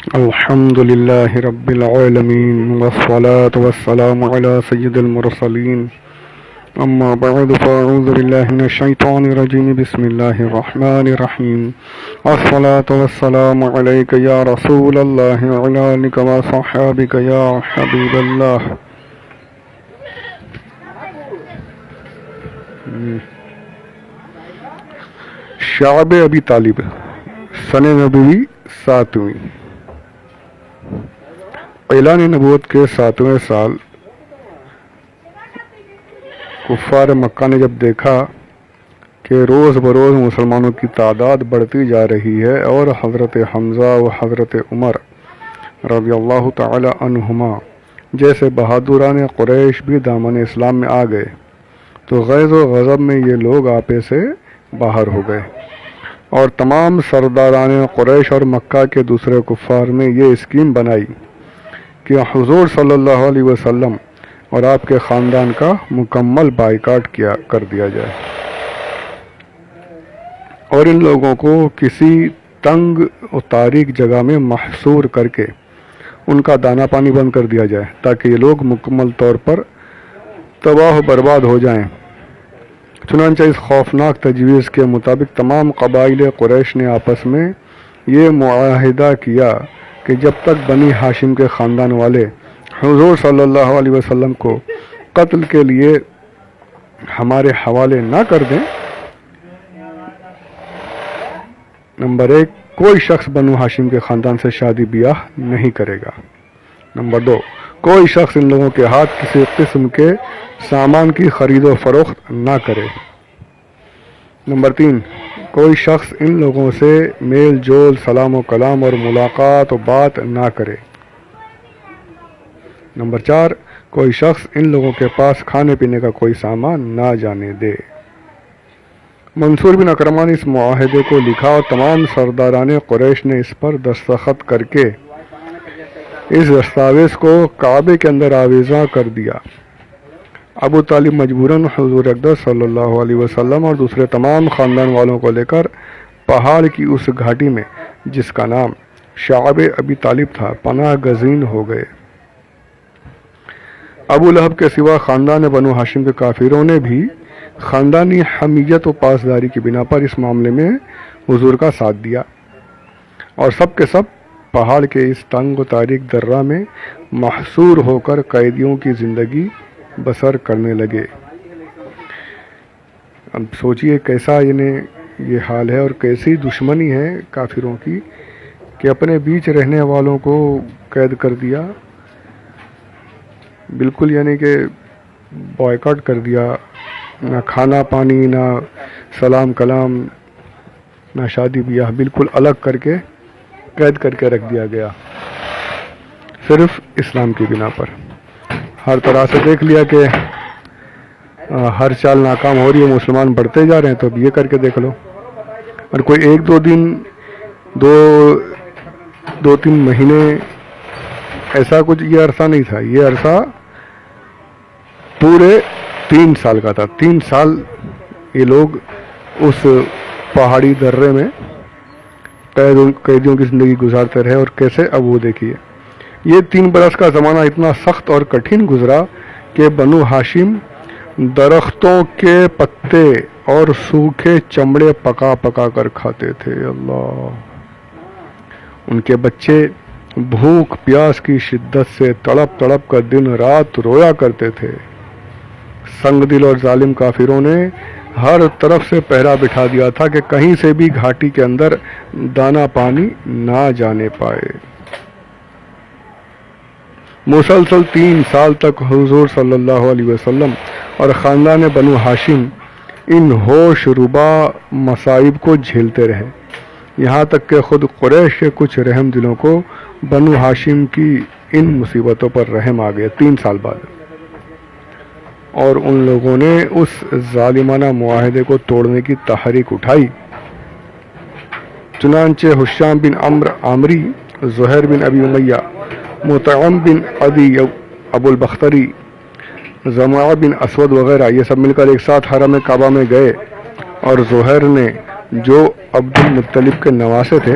الحمد لله رب العالمين والصلاة والسلام على سيد المرسلين أما بعد فأعوذ بالله من الشيطان الرجيم بسم الله الرحمن الرحيم الصلاة والسلام عليك يا رسول الله وعلى آلك وصحابك يا حبيب الله. شعب ابی طالب سن نبوی 7ویں. اعلان نبوت کے 7ویں سال کفار مکہ نے جب دیکھا کہ روز بروز مسلمانوں کی تعداد بڑھتی جا رہی ہے اور حضرت حمزہ و حضرت عمر رضی اللہ تعالی عنہما جیسے بہادران قریش بھی دامن اسلام میں آ گئے تو غیظ و غضب میں یہ لوگ آپے سے باہر ہو گئے اور تمام سرداران قریش اور مکہ کے دوسرے کفار نے یہ اسکیم بنائی کہ حضور صلی اللہ علیہ وسلم اور آپ کے خاندان کا مکمل بائیکاٹ کر دیا جائے اور ان لوگوں کو کسی تنگ و تاریک جگہ میں محصور کر کے ان کا دانہ پانی بند کر دیا جائے تاکہ یہ لوگ مکمل طور پر تباہ و برباد ہو جائیں. چنانچہ اس خوفناک تجویز کے مطابق تمام قبائل قریش نے آپس میں یہ معاہدہ کیا کہ جب تک بنی ہاشم کے خاندان والے حضور صلی اللہ علیہ وسلم کو قتل کے لیے ہمارے حوالے نہ کر دیں، نمبر 1 کوئی شخص بنو ہاشم کے خاندان سے شادی بیاہ نہیں کرے گا. نمبر 2 کوئی شخص ان لوگوں کے ہاتھ کسی قسم کے سامان کی خرید و فروخت نہ کرے. نمبر 3 کوئی شخص ان لوگوں سے میل جول، سلام و کلام اور ملاقات و بات نہ کرے. نمبر 4 کوئی شخص ان لوگوں کے پاس کھانے پینے کا کوئی سامان نہ جانے دے. منصور بن اکرمان نے اس معاہدے کو لکھا اور تمام سرداران قریش نے اس پر دستخط کر کے اس دستاویز کو کعبے کے اندر آویزاں کر دیا. ابو طالب مجبوراً حضور اقدس صلی اللہ علیہ وسلم اور دوسرے تمام خاندان والوں کو لے کر پہاڑ کی اس گھاٹی میں جس کا نام شعب ابی طالب تھا پناہ گزین ہو گئے. ابو لہب کے سوا خاندان بنو ہاشم کے کافروں نے بھی خاندانی حمیت و پاسداری کی بنا پر اس معاملے میں حضور کا ساتھ دیا اور سب کے سب پہاڑ کے اس تنگ و تاریک درہ میں محصور ہو کر قیدیوں کی زندگی بسر کرنے لگے. اب سوچئے کیسا یہ حال ہے اور کیسی دشمنی ہے کافروں کی کہ اپنے بیچ رہنے والوں کو قید کر دیا، بالکل کہ بائیکاٹ کر دیا، نہ کھانا پانی، نہ سلام کلام، نہ شادی بیاہ، بالکل الگ کر کے قید کر کے رکھ دیا گیا صرف اسلام کی بنا پر. ہر طرح سے دیکھ لیا کہ ہر چال ناکام ہو رہی ہے، مسلمان بڑھتے جا رہے ہیں، تو اب یہ کر کے دیکھ لو. اور کوئی 1-2 دن 2-3 مہینے ایسا کچھ یہ عرصہ نہیں تھا، یہ عرصہ پورے 3 سال کا تھا. 3 سال یہ لوگ اس پہاڑی درے میں قیدیوں کی زندگی گزارتے رہے. اور کیسے، اب وہ دیکھیے، یہ 3 برس کا زمانہ اتنا سخت اور کٹھن گزرا کہ بنو ہاشم درختوں کے پتے اور سوکھے چمڑے پکا پکا کر کھاتے تھے. اللہ، ان کے بچے بھوک پیاس کی شدت سے تڑپ تڑپ کر دن رات رویا کرتے تھے. سنگ دل اور ظالم کافروں نے ہر طرف سے پہرا بٹھا دیا تھا کہ کہیں سے بھی گھاٹی کے اندر دانہ پانی نہ جانے پائے. مسلسل 3 سال تک حضور صلی اللہ علیہ وسلم اور خاندان بنو ہاشم ان ہوش ربا مصائب کو جھیلتے رہے، یہاں تک کہ خود قریش کے کچھ رحم دلوں کو بنو ہاشم کی ان مصیبتوں پر رحم آ گیا 3 سال بعد، اور ان لوگوں نے اس ظالمانہ معاہدے کو توڑنے کی تحریک اٹھائی. چنانچہ حشام بن عمرو عامری، زہیر بن ابی امیہ، مطعم بن عدی ابو البختری، زمعہ بن اسود وغیرہ یہ سب مل کر ایک ساتھ حرم کعبہ میں گئے، اور زہیر نے جو عبد المطلب کے نواسے تھے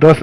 10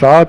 7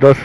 10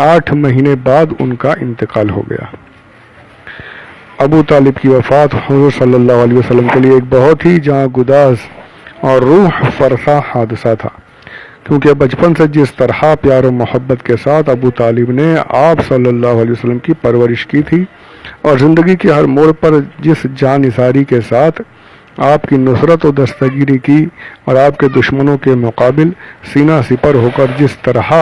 8 مہینے بعد ان کا انتقال ہو گیا۔ ابو طالب کی وفات حضور صلی اللہ علیہ وسلم کے لیے ایک بہت ہی جاں گداز اور روح فرسا حادثہ تھا، کیونکہ بچپن سے جس طرح پیار و محبت کے ساتھ ابو طالب نے آپ صلی اللہ علیہ وسلم کی پرورش کی تھی اور زندگی کے ہر موڑ پر جس جانثاری کے ساتھ آپ کی نصرت و دستگیری کی اور آپ کے دشمنوں کے مقابل سینہ سپر ہو کر جس طرح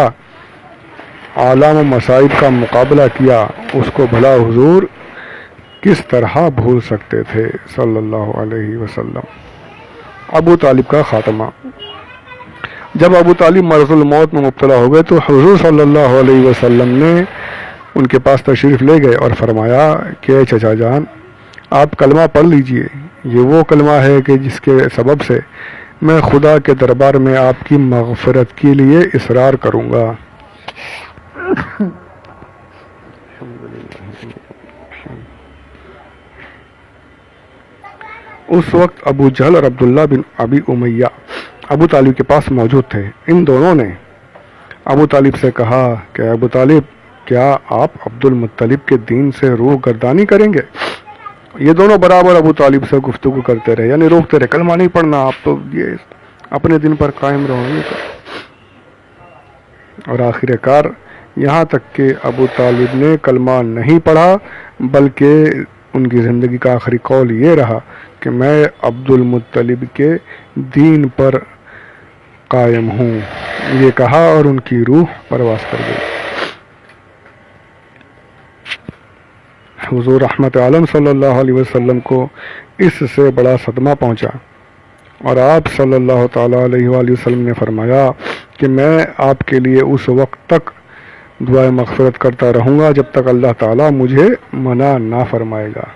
آلام و مصائب کا مقابلہ کیا، اس کو بھلا حضور کس طرح بھول سکتے تھے صلی اللہ علیہ وسلم۔ ابو طالب کا خاتمہ۔ جب ابو طالب مرض الموت میں مبتلا ہو گئے تو حضور صلی اللہ علیہ وسلم نے ان کے پاس تشریف لے گئے اور فرمایا کہ اے چچا جان، آپ کلمہ پڑھ لیجئے، یہ وہ کلمہ ہے کہ جس کے سبب سے میں خدا کے دربار میں آپ کی مغفرت کے لیے اصرار کروں گا۔ اس وقت ابو جہل اور عبداللہ بن ابی امیہ ابو طالب کے پاس موجود تھے۔ ان دونوں نے ابو طالب سے کہا کہ ابو طالب، کیا آپ عبد المطلب کے دین سے روح گردانی کریں گے؟ یہ دونوں برابر ابو طالب سے گفتگو کرتے رہے، یعنی روکتے رہے، کلمہ نہیں پڑھنا، آپ تو یہ اپنے دن پر قائم رہو گے۔ اور آخر کار یہاں تک کہ ابو طالب نے کلمہ نہیں پڑھا، بلکہ ان کی زندگی کا آخری قول یہ رہا کہ میں عبد المطلب کے دین پر قائم ہوں، یہ کہا اور ان کی روح پرواز کر گئی۔ حضور رحمت عالم صلی اللہ علیہ وسلم کو اس سے بڑا صدمہ پہنچا اور آپ صلی اللہ تعالیٰ علیہ وآلہ وسلم نے فرمایا کہ میں آپ کے لیے اس وقت تک دعائے مغفرت کرتا رہوں گا جب تک اللہ تعالیٰ مجھے منع نہ فرمائے گا۔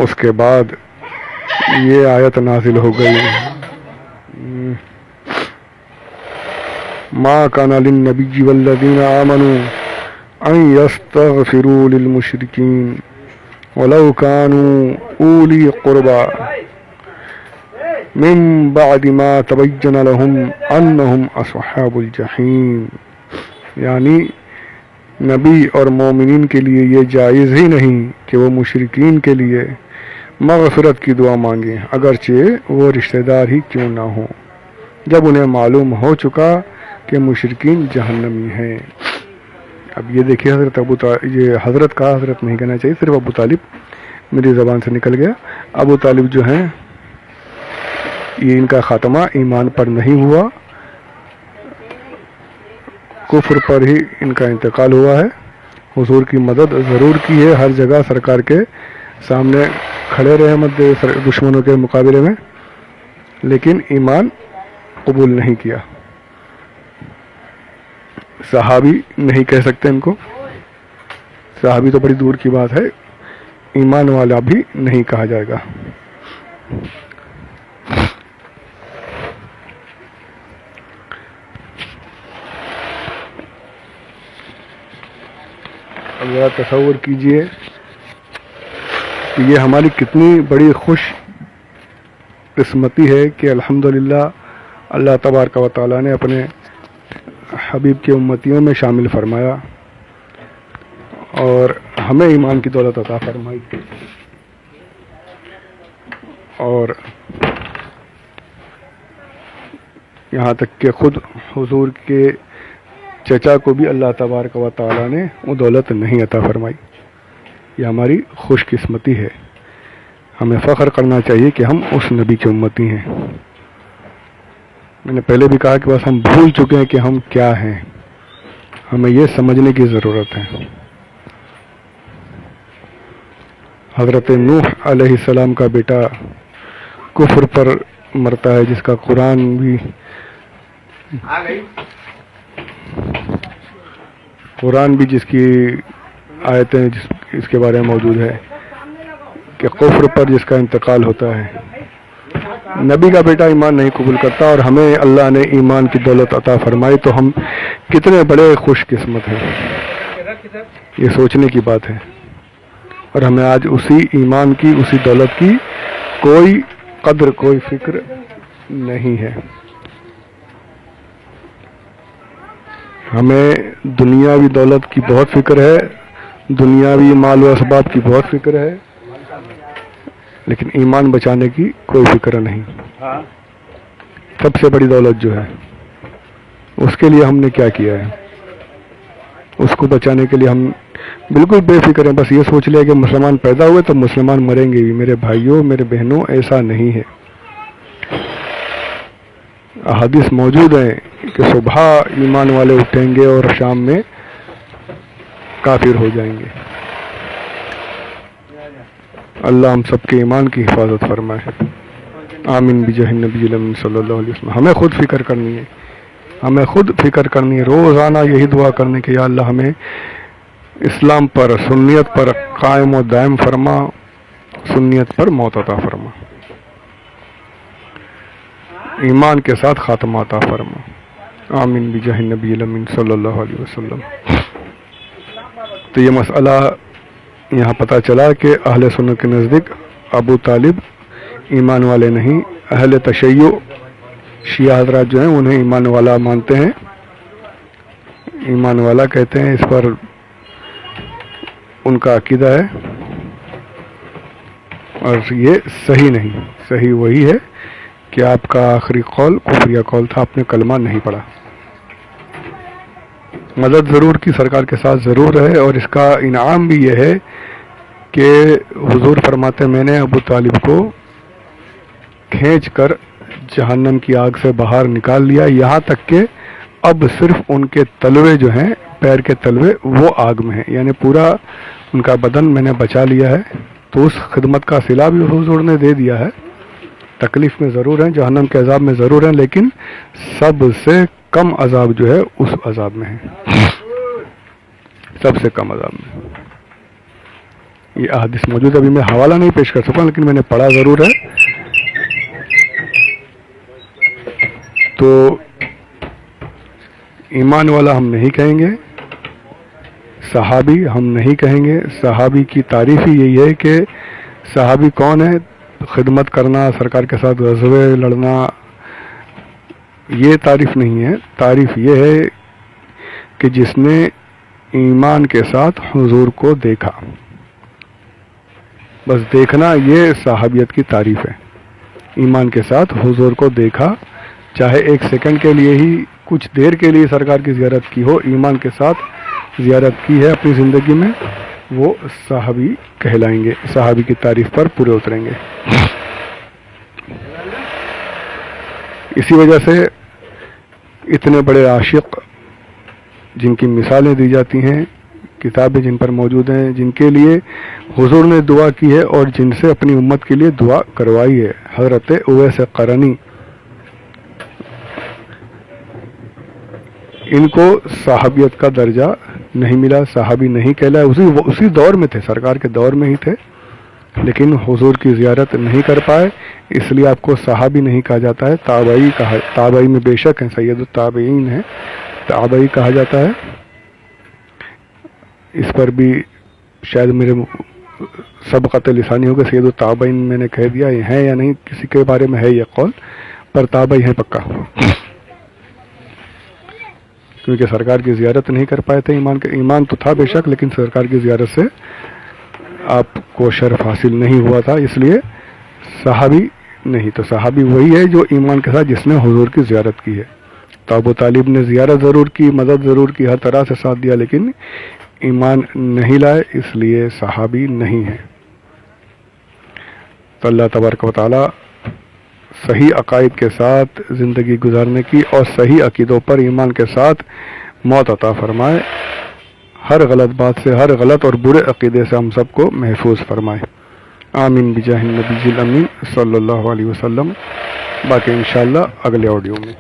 اس کے بعد یہ آیت نازل ہو گئی، ما کان للنبی والذین آمنوا ان یستغفروا للمشرکین ولو کانوا اولی قربا من بعد ما تبین لهم انہم اصحاب الجحیم، یعنی نبی اور مومنین کے لیے یہ جائز ہی نہیں کہ وہ مشرکین کے لیے مغفرت کی دعا مانگیں، اگرچہ وہ رشتہ دار ہی کیوں نہ ہوں، جب انہیں معلوم ہو چکا کہ مشرکین جہنمی ہیں۔ اب یہ دیکھیے حضرت ابو طالب، یہ حضرت کا حضرت نہیں کہنا چاہیے، صرف ابو طالب میری زبان سے نکل گیا۔ ابو طالب جو ہیں یہ ان کا خاتمہ ایمان پر نہیں ہوا، کفر پر ہی ان کا انتقال ہوا ہے۔ حضور کی مدد ضرور کی ہے، ہر جگہ سرکار کے سامنے کھڑے رہے مد دشمنوں کے مقابلے میں، لیکن ایمان قبول نہیں کیا۔ صحابی نہیں کہہ سکتے ان کو، صحابی تو بڑی دور کی بات ہے، ایمان والا بھی نہیں کہا جائے گا۔ اب ذرا تصور کیجئے کہ یہ ہماری کتنی بڑی خوش قسمتی ہے کہ الحمدللہ اللہ تبارک و تعالیٰ نے اپنے حبیب کے امتیوں میں شامل فرمایا اور ہمیں ایمان کی دولت عطا فرمائی، اور یہاں تک کہ خود حضور کے چچا کو بھی اللہ تبارک و تعالیٰ نے وہ دولت نہیں عطا فرمائی۔ یہ ہماری خوش قسمتی ہے، ہمیں فخر کرنا چاہیے کہ ہم اس نبی کے امتی ہیں۔ میں نے پہلے بھی کہا کہ بس ہم بھول چکے ہیں کہ ہم کیا ہیں، ہمیں یہ سمجھنے کی ضرورت ہے۔ حضرت نوح علیہ السلام کا بیٹا کفر پر مرتا ہے، جس کا قرآن بھی جس کی آیتیں اس کے بارے میں موجود ہے کہ کفر پر جس کا انتقال ہوتا ہے۔ نبی کا بیٹا ایمان نہیں قبول کرتا اور ہمیں اللہ نے ایمان کی دولت عطا فرمائی، تو ہم کتنے بڑے خوش قسمت ہیں، یہ سوچنے کی بات ہے۔ اور ہمیں آج اسی ایمان کی، اسی دولت کی کوئی قدر، کوئی فکر نہیں ہے۔ ہمیں دنیاوی دولت کی بہت فکر ہے، دنیاوی مال و اسباب کی بہت فکر ہے، لیکن ایمان بچانے کی کوئی فکر نہیں۔ سب سے بڑی دولت جو ہے اس کے لیے ہم نے کیا کیا ہے؟ اس کو بچانے کے لیے ہم بالکل بے فکر ہیں، بس یہ سوچ لیا کہ مسلمان پیدا ہوئے تو مسلمان مریں گے بھی۔ میرے بھائیوں، میرے بہنوں، ایسا نہیں ہے۔ احادیث موجود ہیں کہ صبح ایمان والے اٹھیں گے اور شام میں کافر ہو جائیں گے۔ اللہ ہم سب کے ایمان کی حفاظت فرمائے، آمین بجاہ النبی الامین صلی اللہ علیہ وسلم۔ ہمیں خود فکر کرنی ہے، ہمیں خود فکر کرنی ہے، روزانہ یہی دعا کرنے کہ یا اللہ ہمیں اسلام پر، سنیت پر قائم و دائم فرما، سنیت پر موت عطا فرما، ایمان کے ساتھ خاتمہ عطا فرما، آمین بجاہ النبی الامین صلی اللہ علیہ وسلم۔ تو یہ مسئلہ یہاں پتہ چلا کہ اہل سنت کے نزدیک ابو طالب ایمان والے نہیں، اہل تشیع شیعہ حضرات جو ہیں انہیں ایمان والا مانتے ہیں، ایمان والا کہتے ہیں، اس پر ان کا عقیدہ ہے، اور یہ صحیح نہیں۔ صحیح وہی ہے کہ آپ کا آخری قول کفریہ قول تھا، آپ نے کلمہ نہیں پڑھا۔ مدد ضرور کی، سرکار کے ساتھ ضرور رہے، اور اس کا انعام بھی یہ ہے کہ حضور فرماتے میں نے ابو طالب کو کھینچ کر جہنم کی آگ سے باہر نکال لیا، یہاں تک کہ اب صرف ان کے تلوے جو ہیں، پیر کے تلوے، وہ آگ میں ہیں، یعنی پورا ان کا بدن میں نے بچا لیا ہے۔ تو اس خدمت کا صلہ بھی حضور نے دے دیا ہے۔ تکلیف میں ضرور ہیں، جہنم کے عذاب میں ضرور ہیں، لیکن سب سے کم عذاب جو ہے اس عذاب میں ہے، سب سے کم عذاب میں۔ یہ احادیث موجود ہے، ابھی میں حوالہ نہیں پیش کر سکتا لیکن میں نے پڑھا ضرور ہے۔ تو ایمان والا ہم نہیں کہیں گے، صحابی ہم نہیں کہیں گے۔ صحابی کی تعریف ہی یہی ہے کہ صحابی کون ہے؟ خدمت کرنا، سرکار کے ساتھ غزوے لڑنا، یہ تعریف نہیں ہے۔ تعریف یہ ہے کہ جس نے ایمان کے ساتھ حضور کو دیکھا، بس دیکھنا، یہ صحابیت کی تعریف ہے۔ ایمان کے ساتھ حضور کو دیکھا، چاہے ایک سیکنڈ کے لیے ہی، کچھ دیر کے لیے سرکار کی زیارت کی ہو، ایمان کے ساتھ زیارت کی ہے اپنی زندگی میں، وہ صحابی کہلائیں گے، صحابی کی تعریف پر پورے اتریں گے۔ اسی وجہ سے اتنے بڑے عاشق جن کی مثالیں دی جاتی ہیں، کتابیں جن پر موجود ہیں، جن کے لیے حضور نے دعا کی ہے اور جن سے اپنی امت کے لیے دعا کروائی ہے، حضرت اویس قرنی، ان کو صحابیت کا درجہ نہیں ملا، صحابی نہیں کہلائے۔ اسی دور میں تھے، سرکار کے دور میں ہی تھے، لیکن حضور کی زیارت نہیں کر پائے، اس لیے آپ کو صحابی نہیں کہا جاتا ہے، تابعی کہا۔ تابعی میں بے شک ہیں، سید التابعین ہیں، تابعی کہا جاتا ہے۔ اس پر بھی شاید میرے سبقت لسانی ہو کہ سید التابعین میں نے کہہ دیا، یہ ہیں یا نہیں، کسی کے بارے میں ہے یہ قول، پر تابعی ہیں پکا، کیونکہ سرکار کی زیارت نہیں کر پائے تھے۔ ایمان تو تھا بے شک، لیکن سرکار کی زیارت سے آپ کو شرف حاصل نہیں ہوا تھا، اس لیے صحابی نہیں۔ تو صحابی وہی ہے جو ایمان کے ساتھ جس نے حضور کی زیارت کی ہے۔ تو ابو طالب نے زیارت ضرور کی، مدد ضرور کی، ہر طرح سے ساتھ دیا، لیکن ایمان نہیں لائے، اس لیے صحابی نہیں ہے۔ تو اللہ تبارک و تعالی صحیح عقائد کے ساتھ زندگی گزارنے کی اور صحیح عقیدوں پر ایمان کے ساتھ موت عطا فرمائے، ہر غلط بات سے، ہر غلط اور برے عقیدے سے ہم سب کو محفوظ فرمائے، آمین بجاہ النبی الامین صلی اللہ علیہ وسلم۔ باقی انشاءاللہ اگلے آڈیو میں۔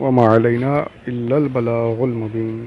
وما علینا الا البلاغ المبین۔